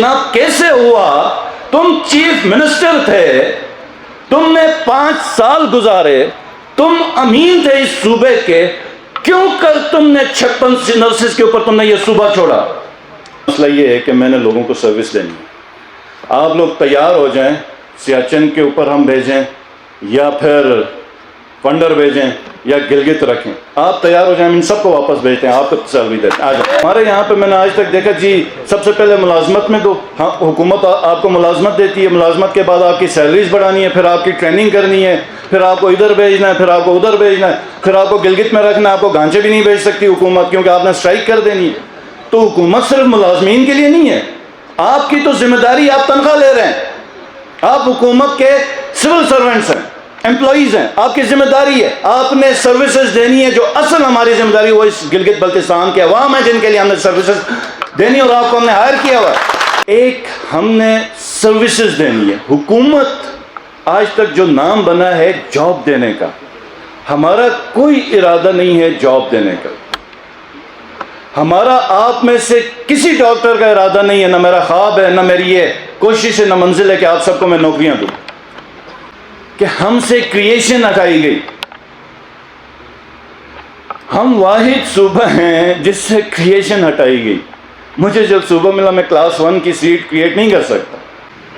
جناب کیسے ہوا؟ تم چیف منسٹر تھے، تم نے 5 سال گزارے، تم امین تھے اس صوبے کے، کیوں کر تم نے 56 نرسز کے اوپر تم نے یہ صوبہ چھوڑا؟ مسئلہ یہ ہے کہ میں نے لوگوں کو سروس دینی ہے۔ آپ لوگ تیار ہو جائیں، سیاچن کے اوپر ہم بھیجیں یا پھر فنڈر بھیجیں یا گلگت رکھیں، آپ تیار ہو جائیں، ہم ان سب کو واپس بھیجتے ہیں، آپ کو سیلری دیتے ہیں۔ آ جائیں ہمارے یہاں پہ، میں نے آج تک دیکھا جی سب سے پہلے ملازمت میں تو حکومت آپ کو ملازمت دیتی ہے، ملازمت کے بعد آپ کی سیلریز بڑھانی ہے، پھر آپ کی ٹریننگ کرنی ہے، پھر آپ کو ادھر بھیجنا ہے، پھر آپ کو ادھر بھیجنا ہے، پھر آپ کو گلگت میں رکھنا ہے، آپ کو گانچے بھی نہیں بھیج سکتی حکومت کیونکہ آپ نے اسٹرائک کر دینی ہے۔ تو حکومت صرف ملازمین کے لیے نہیں ہے، آپ کی تو ذمہ داری، آپ تنخواہ لے رہے ہیں، آپ حکومت کے سول سرونٹس ہیں، امپلائیز ہیں، آپ کی ذمہ داری ہے، آپ نے سروسز دینی ہے۔ جو اصل ہماری ذمہ داری وہ اس گلگت بلتستان کے عوام ہیں جن کے لیے ہم نے سروسز دینی، اور آپ کو ہم نے ہائر کیا ہوا۔ ایک ہم نے سروسز دینی ہے۔ حکومت آج تک جو نام بنا ہے جاب دینے کا، ہمارا کوئی ارادہ نہیں ہے جاب دینے کا، ہمارا آپ میں سے کسی ڈاکٹر کا ارادہ نہیں ہے، نہ میرا خواب ہے، نہ میری یہ کوشش ہے، نہ منزل ہے کہ آپ سب کو میں نوکریاں دوں، کہ ہم سے کریشن ہٹائی گئی۔ ہم واحد صوبہ ہیں جس سے کریشن ہٹائی گئی۔ مجھے جب صوبہ ملا میں کلاس 1 کی سیٹ کریٹ نہیں کر سکتا۔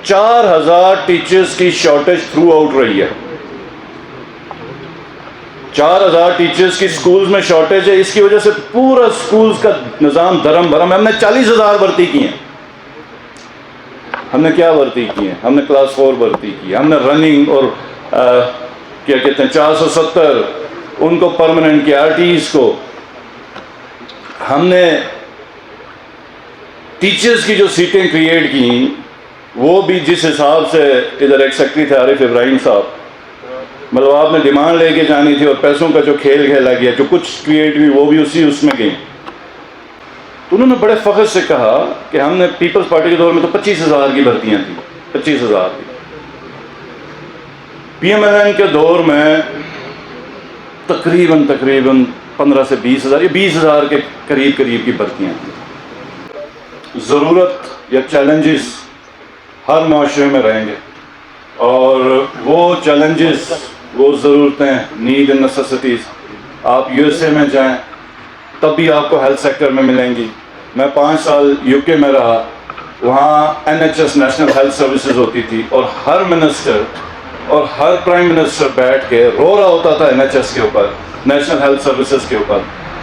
4000 ٹیچرز کی شارٹیج تھرو آؤٹ رہی ہے، 4000 ٹیچرز کی سکولز میں شارٹیج ہے، اس کی وجہ سے پورا سکولز کا نظام دھرم بھرم ہے۔ ہم نے 40000 بھرتی کی ہیں۔ ہم نے کیا بھرتی کی ہیں؟ ہم نے کلاس 4 بھرتی کی ہے، ہم نے رننگ اور کیا کہتے ہیں 470 ان کو پرماننٹ کیا، RTEs کو۔ ہم نے ٹیچرز کی جو سیٹیں کریٹ کی وہ بھی جس حساب سے، ادھر ایک سیکٹری تھے عارف ابراہیم صاحب، مطلب آپ نے ڈیمانڈ لے کے جانی تھی اور پیسوں کا جو کھیل کھیلا گیا، جو کچھ کریٹ ہوئی وہ بھی اس میں گئی۔ تو انہوں نے بڑے فخر سے کہا کہ ہم نے پیپلز پارٹی کے دور میں تو 25000 کی بھرتیاں تھیں، 25000 کی۔ PMLN کے دور میں تقریباً 15 سے 20000 یا 20000 کے قریب کی بھرتیاں تھیں۔ ضرورت یا چیلنجز ہر معاشرے میں رہیں گے، اور وہ چیلنجز، وہ ضرورتیں، نیڈ اینڈ نیسیسٹیز، آپ USA میں جائیں تب بھی آپ کو ہیلتھ سیکٹر میں ملیں گی۔ میں 5 سال UK میں رہا، وہاں NHS نیشنل ہیلتھ سروسز ہوتی تھی، اور ہر منسٹر اور ہر پرائم منسٹر بیٹھ کے رو رہا ہوتا تھا NHS کے اوپر، نیشنل ہیلتھ سروسز کے اوپر۔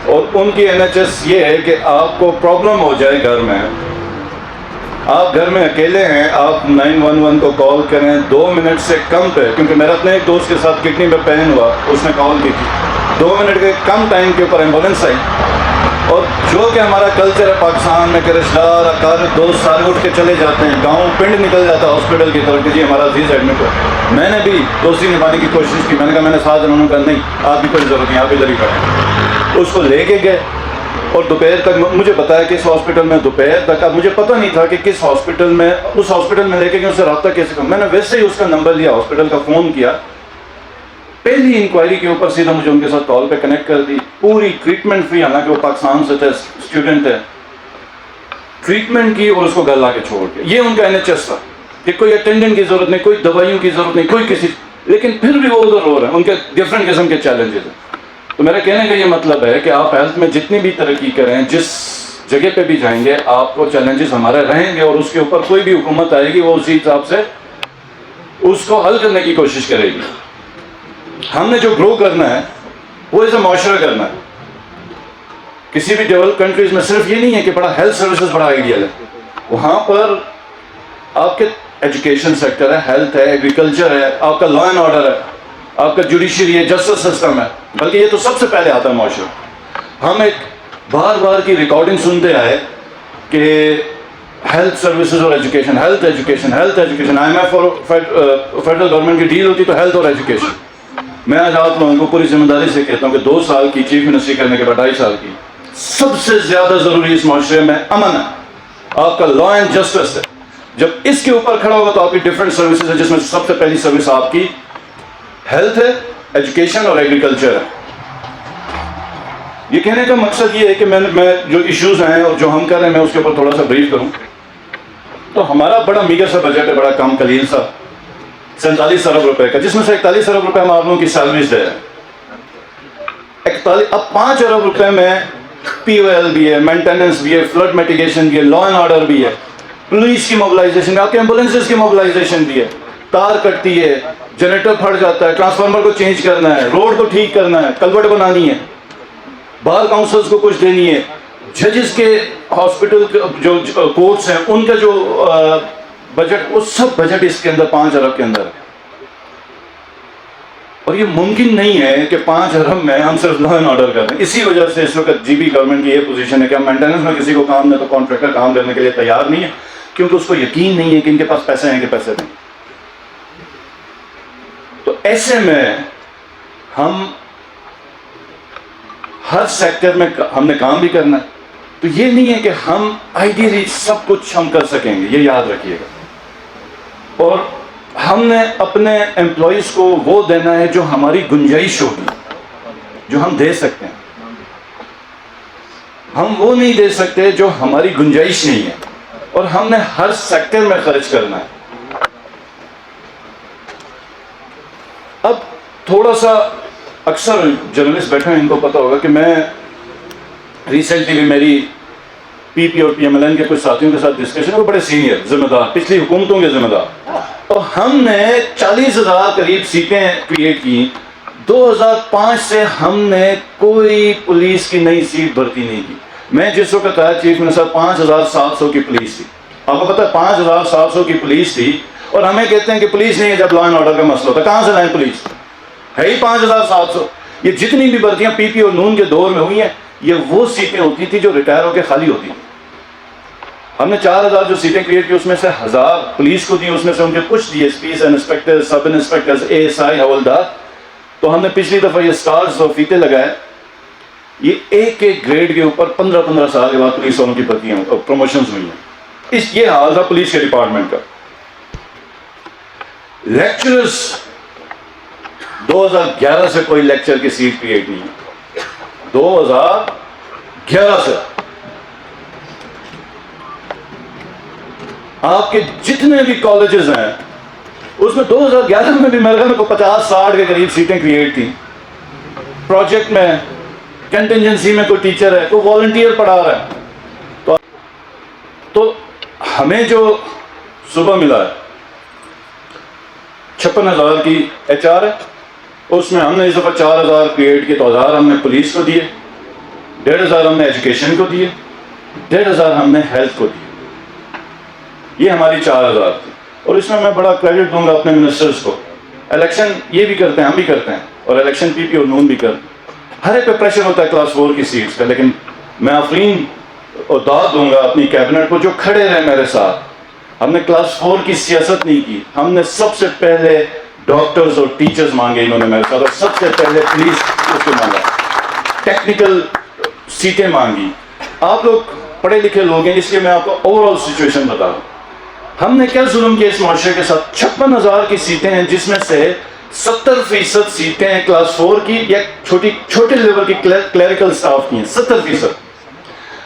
اور ان کی NHS یہ ہے کہ آپ کو پرابلم ہو جائے گھر میں، آپ گھر میں اکیلے ہیں، آپ 911 کو کال کریں 2 منٹ سے کم پہ، کیونکہ میرا اپنے ایک دوست کے ساتھ کڈنی میں پین ہوا، اس نے کال کی تھی، 2 منٹ کے کم ٹائم کے اوپر ایمبولینس آئی۔ اور جو کہ ہمارا کلچر ہے پاکستان میں کہ رشتہ دار اقارب دوست سارے اٹھ کے چلے جاتے ہیں، گاؤں پنڈ نکل جاتا ہے ہاسپٹل کی طرف کہ جی ہمارا عزیز ایڈمٹ ہو۔ میں نے بھی دوستی نبھانے کی کوشش کی، میں نے کہا میں نے ساتھ، انہوں نے کہا نہیں آپ کی کوئی ضرورت نہیں، آپ ادھر ہی کھڑے۔ اس کو لے کے گئے اور دوپہر تک مجھے بتایا کہ اس ہاسپٹل میں دوپہر تک، اب مجھے پتہ نہیں تھا کہ کس ہاسپٹل میں، اس ہاسپٹل میں لے کے اس سے رابطہ کیسے کروں۔ میں نے ویسے ہی اس کا نمبر لیا، ہاسپٹل کا فون کیا، پہلی انکوائری کے اوپر سیدھا مجھے ان کے ساتھ کال پہ کنیکٹ کر دی، پوری ٹریٹمنٹ فری، حالانکہ وہ پاکستان سے تھے، اسٹوڈنٹ ہے، ٹریٹمنٹ کی اور اس کو گھر لا کے چھوڑ کے۔ یہ ان کا NHS تھا کہ کوئی اٹینڈنٹ کی ضرورت نہیں، کوئی دوائیوں کی ضرورت نہیں، کوئی کسی، لیکن پھر بھی وہ ادھر ہو رہے ہیں، ان کے ڈفرینٹ قسم کے چیلنجز ہیں۔ تو میرا کہنے کا یہ مطلب ہے کہ آپ ہیلتھ میں جتنی بھی ترقی کریں، جس جگہ پہ بھی جائیں گے، آپ کو چیلنجز ہمارے رہیں گے، اور اس کے اوپر کوئی بھی حکومت آئے گی وہ اسی حساب سے اس کو حل کرنے کی کوشش کرے گی۔ ہم نے جو گرو کرنا ہے وہ ایسا معاشرہ کرنا ہے۔ کسی بھی ڈیولپ کنٹریز میں صرف یہ نہیں ہے کہ بڑا ہیلتھ سروسز بڑا آئیڈیل ہے، وہاں پر آپ کے ایجوکیشن سیکٹر ہے، ہیلتھ ہے، ایگریکلچر ہے، آپ کا لا اینڈ آرڈر ہے، آپ کا جوڈیشری ہے، جسٹس سسٹم ہے، بلکہ یہ تو سب سے پہلے آتا ہے معاشرہ۔ ہم ایک بار بار کی ریکارڈنگ سنتے آئے کہ ہیلتھ سروسز اور education, health education, health education, IMF اور فیڈرل گورنمنٹ کی ڈیل ہوتی تو ہیلتھ اور ایجوکیشن۔ میں آج آپ لوگوں کو پوری ذمہ داری سے کہتا ہوں کہ 2 سال کی چیف منسٹری کرنے کے بعد 2.5 سال کی، سب سے زیادہ ضروری اس معاشرے میں امن ہے، آپ کا لا اینڈ جسٹس ہے۔ جب اس کے اوپر کھڑا ہوگا تو آپ کی ڈفرینٹ سروسز ہے، جس میں سب سے پہلی سروس آپ کی ہیلتھ ہے، ایجوکیشن اور ایگریکلچر ہے۔ یہ کہنے کا مقصد یہ ہے کہ میں جو ایشوز ہیں اور جو ہم کر رہے ہیں میں اس کے اوپر تھوڑا سا بریف کروں۔ تو ہمارا بڑا میگر سا بجٹ ہے، بڑا کم قلیل سا، 47 ارب روپے کا، جس میں سے 41 ارب روپے ہم آپ لوگوں کی سیلریز دے رہے ہیں۔ اب 5 ارب روپے میں پی او ایل بھی ہے، مینٹیننس بھی ہے، فلڈ میٹیگیشن بھی ہے، لا اینڈ آرڈر بھی ہے، پولیس کی موبلائزیشن، آپ کے ایمبولینسز کی موبلائزیشن بھی ہے، تار کٹتی ہے، جنریٹر پھٹ جاتا ہے، ٹرانسفارمر کو چینج کرنا ہے، روڈ کو ٹھیک کرنا ہے، کلورٹ بنانی ہے، بار کاؤنسلز کو کچھ دینی ہے، ججز کے ہاسپٹل جو کورٹس ہیں ان کا جو بجٹ، وہ سب بجٹ اس کے اندر 5 ارب کے اندر ہے۔ اور یہ ممکن نہیں ہے کہ 5 ارب میں ہم صرف لا اینڈ آرڈر کر دیں۔ اسی وجہ سے اس وقت جی بی گورنمنٹ کی یہ پوزیشن ہے کہ ہم مینٹیننس میں کسی کو کام دیں تو کانٹریکٹر کام کرنے کے لیے تیار نہیں ہے، کیونکہ اس کو یقین نہیں ہے کہ ان کے پاس پیسے ہیں کہ پیسے نہیں۔ تو ایسے میں ہم ہر سیکٹر میں ہم نے کام بھی کرنا ہے، تو یہ نہیں ہے کہ ہم آئیڈیلی سب کچھ ہم کر سکیں گے، یہ یاد رکھیے گا۔ اور ہم نے اپنے امپلائیز کو وہ دینا ہے جو ہماری گنجائش ہوگی، جو ہم دے سکتے ہیں۔ ہم وہ نہیں دے سکتے جو ہماری گنجائش نہیں ہے، اور ہم نے ہر سیکٹر میں خرچ کرنا ہے۔ اب تھوڑا سا اکثر جرنلسٹ بیٹھے ہیں، ان کو پتہ ہوگا کہ میں ریسنٹلی بھی میری پی پی اور پی ایم ایل این کے کچھ ساتھیوں کے ساتھ ڈسکشن، وہ بڑے سینئر ذمہ دار، پچھلی حکومتوں کے ذمہ دار، اور ہم نے 40,000 قریب سیٹیں کریٹ کی۔ 2005 سے ہم نے کوئی پولیس کی نئی سیٹ بھرتی نہیں کی۔ میں جس وقت آیا چیف منسٹر، 5,700 کی پولیس تھی۔ آپ کو پتہ ہے 5,700 کی پولیس تھی، اور ہمیں کہتے ہیں کہ پولیس نہیں ہے جب لا اینڈ آرڈر کا مسئلہ ہوتا ہے۔ کہاں سے لائیں پولیس؟ ہے ہی 5,700۔ یہ جتنی بھی بھرتیاں پی پی اور نون کے دور میں ہوئی ہیں، یہ وہ سیٹیں ہوتی تھی جو ریٹائر ہو کے خالی ہوتی ہیں۔ ہم نے 4,000 جو سیٹیں کریٹ کی، اس میں سے 1,000 پولیس کو دی، اس میں سے ان کے کچھ D S Ps, inspector, sub inspector, A S I, حوالدار۔ تو ہم نے پچھلی دفعہ یہ سٹارز اور فیتے لگائے، یہ ایک ایک گریڈ کے اوپر 15 سال کے بعد پولیس والوں کی بھرتیاں پروموشنز ہوئی ہیں۔ یہ حال تھا پولیس کے ڈپارٹمنٹ کا۔ لیکچرز 2011 سے کوئی لیکچر کی سیٹ کریٹ نہیں ہے، 2011 سے۔ آپ کے جتنے بھی کالجز ہیں اس میں 2011 میں بھی میرے خیال میں 50-60 کے قریب سیٹیں کریٹ تھیں۔ پروجیکٹ میں، کنٹینجنسی میں کوئی ٹیچر ہے، کوئی والنٹیئر پڑھا رہا ہے۔ تو ہمیں جو صبح ملا ہے 56,000 کی ایچ آر ہے، اس میں ہم نے اس دفعہ 4,000 کریٹ کی، تو 1,000 ہم نے پولیس کو دیے، 1,500 ہم نے ایجوکیشن کو دیے، 1,500 ہم نے ہیلتھ کو دیے۔ یہ ہماری 4,000 تھی، اور اس میں بڑا کریڈٹ دوں گا اپنے منسٹرز کو۔ الیکشن یہ بھی کرتے ہیں، ہم بھی کرتے ہیں، اور الیکشن پی پی اور نون بھی کرتے ہیں۔ ہر ایک پہ پریشر ہوتا ہے کلاس 4 کی سیٹس کا، لیکن میں آفرین اور داد دوں گا اپنی کیبنٹ کو جو کھڑے رہے میرے ساتھ۔ ہم نے کلاس 4 کی سیاست نہیں کی، ہم نے سب سے پہلے ڈاکٹرز اور ٹیچرز مانگے انہوں نے میرے ساتھ، اور سب سے پہلے پولیس اس کو مانگا، ٹیکنیکل سیٹیں مانگی۔ آپ لوگ پڑھے لکھے لوگ ہیں، اس لیے میں آپ کو اوور آل سچویشن بتا رہا ہوں۔ ہم نے کیا ظلم کیا اس معاشرے کے ساتھ؟ 56,000 کی سیٹیں ہیں، جس میں سے 70% سیٹیں ہیں کلاس 4 کی یا چھوٹے لیول کی کلیریکل سٹاف کی ہیں، 70%۔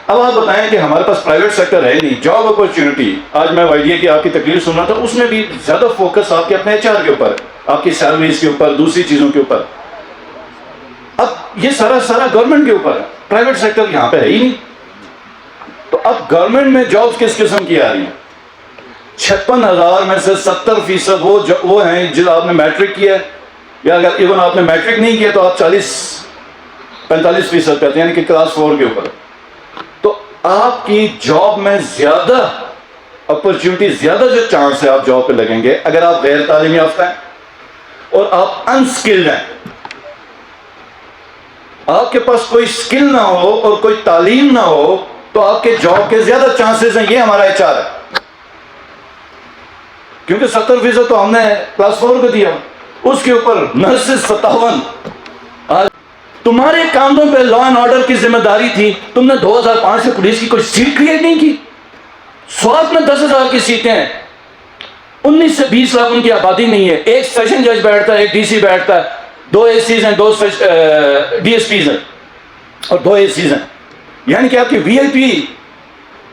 اب آپ بتائیں کہ ہمارے پاس پرائیویٹ سیکٹر ہے نہیں، جاب اپرچونٹی۔ آج میں وائیڈیا کی آپ کی تقریر سن رہا تھا، اس میں بھی زیادہ فوکس آپ کے اپنے ایچ آر کے اوپر ہے، آپ کی سیلریز کے اوپر، دوسری چیزوں کے اوپر۔ اب یہ سارا گورنمنٹ کے اوپر ہے، پرائیویٹ سیکٹر یہاں پہ ہے ہی نہیں۔ تو اب گورنمنٹ میں جابز کس قسم کی آ رہی ہیں؟ 56,000 میں سے 70% وہ ہیں جن آپ نے میٹرک کیا ہے، یا اگر ایون آپ نے میٹرک نہیں کیا تو آپ 40-45% پہ آتے ہیں، یعنی کہ کلاس 4 کے اوپر۔ تو آپ کی جاب میں زیادہ اپرچونٹی، زیادہ جو چانس ہے آپ جاب پہ لگیں گے اگر آپ غیر تعلیم یافتہ ہیں اور آپ انسکلڈ ہیں۔ آپ کے پاس کوئی سکل نہ ہو اور کوئی تعلیم نہ ہو تو آپ کے جاب کے زیادہ چانسز ہیں۔ یہ ہمارا ایچ آر ہے، کیونکہ 70% تو ہم نے کلاس 4 کو دیا، اس کے اوپر نرسز 57۔ آج تمہارے کاندھوں پہ لا اینڈ آرڈر کی ذمہ داری تھی، تم نے 2005 سے پولیس کی کوئی سیٹ کریٹ نہیں کی۔ سوات میں 10,000 کی سیٹیں ہیں، 19 سے 20 لاکھ ان کی آبادی نہیں ہے، ایک سیشن جج بیٹھتا ہے، ایک ڈی سی بیٹھتا ہے، 2 اے سیز ہیں، 2 ڈی ایس پیز ہیں اور 2 اے سیز ہیں، یعنی کہ آپ کی وی آئی پی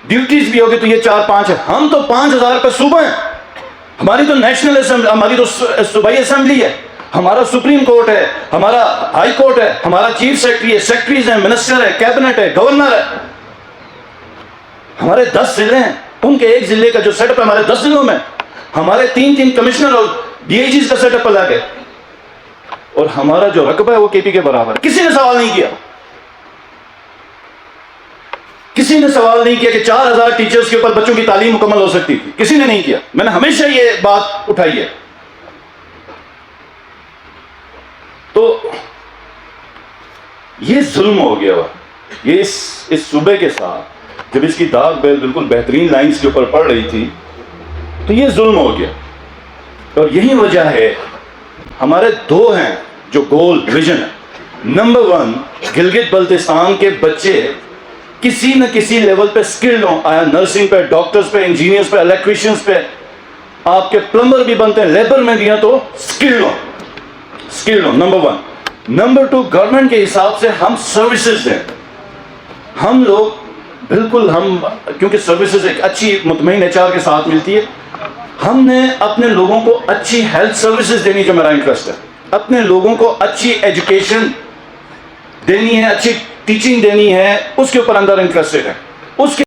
ڈیوٹیز بھی ہوگی تو یہ 4-5 ہے. ہم تو 5,000 پہ صوبہ ہیں. ہماری تو نیشنل اسمبلی، ہماری تو صوبائی اسمبلی ہے، ہمارا سپریم کورٹ ہے، ہمارا ہائی کورٹ ہے، ہمارا چیف سیکرٹری ہے، سیکرٹریز ہیں، منسٹر ہے، کیبنٹ ہے، گورنر ہے. ہمارے 10 ضلع ہیں، ان کے ایک ضلع کا جو سیٹ اپ ہے ہمارے 10 ضلعوں میں. ہمارے 3 کمشنر اور ڈی آئی جیز کا سیٹ اپ الگ ہے، اور ہمارا جو رقبہ ہے وہ کے پی کے برابر ہے. کسی نے سوال نہیں کیا، کسی نے سوال نہیں کیا کہ 4,000 ٹیچرز کے اوپر بچوں کی تعلیم مکمل ہو سکتی تھی. کسی نے نہیں کیا. میں نے ہمیشہ یہ بات اٹھائی ہے. تو یہ ظلم ہو گیا ہوا. یہ اس صوبے کے ساتھ جب اس کی داغ بالکل بہترین لائنز کے اوپر پڑ رہی تھی تو یہ ظلم ہو گیا. اور یہی وجہ ہے ہمارے 2 ہیں جو گول ویژن ہے. نمبر 1، گلگت بلتستان کے بچے کسی نہ کسی لیول پہ سکلڈ ہوں، آیا نرسنگ پہ، ڈاکٹرز پہ، انجینئرز پہ، الیکٹریشینز پہ. آپ کے پلمبر بھی بنتے ہیں، لیبر میں بھی ہیں، تو سکلڈ ہوں. نمبر 1. نمبر 2، گورنمنٹ کے حساب سے ہم سروسز دیں. ہم لوگ بالکل کیونکہ سروسز ایک اچھی مطمئن ایچ آر کے ساتھ ملتی ہے. ہم نے اپنے لوگوں کو اچھی ہیلتھ سروسز دینی جو میرا انٹرسٹ ہے. اپنے لوگوں کو اچھی ایجوکیشن دینی ہے، اچھی ٹیچنگ دینی ہے، اس کے اوپر اندر انٹرسٹڈ ہے. اس کے